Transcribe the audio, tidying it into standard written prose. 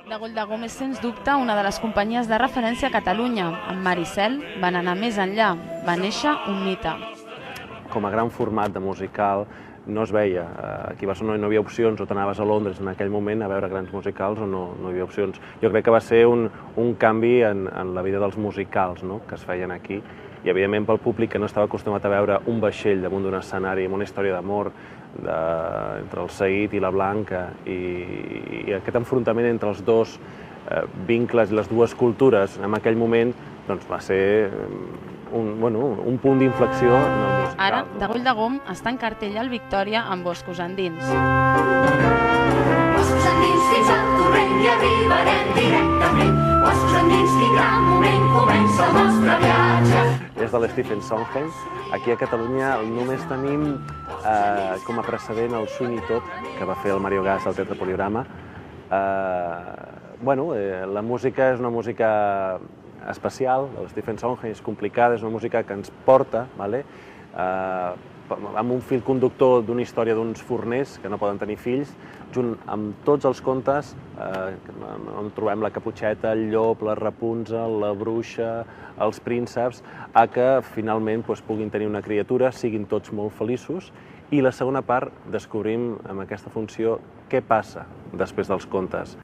De Golldagom és, sens dubte, una de les companyies de referència a Catalunya. Amb Maricel van anar més enllà. Va néixer un mite. Com a gran format de musical no es veia. Aquí a Barcelona no hi havia opcions, o t'anaves a Londres en aquell moment a veure grans musicals o no hi havia opcions. Jo crec que va ser un canvi en la vida dels musicals, no?, que es feien aquí. I, evidentment, pel públic que no estava acostumat a veure un vaixell damunt d'un escenari amb una història d'amor entre el Saïd i la Blanca i aquest enfrontament entre els dos vincles i les dues cultures en aquell moment, doncs va ser un punt d'inflexió en el musical. Ara, De Golldagom està en cartell al Victòria amb Boscos Endins. Boscos endins fins al torrent i arribarem directament. Boscos endins tindrà un moment, comença el nostre viatge. És de l'Stephen Sondheim. Aquí a Catalunya només tenim com a precedent el Sweeney Todd, que va fer el Mario Gas al Teatre Poliorama. La música és una música especial, de l'Stephen Sondheim, és complicada, és una música que ens porta, amb un fil conductor d'una història d'uns forners que no poden tenir fills, junt amb tots els contes on trobem la Caputxeta, el llop, la Rapunzel, la bruixa, els prínceps, a que finalment puguin tenir una criatura, siguin tots molt feliços, i la segona part descobrim amb aquesta funció què passa després dels contes.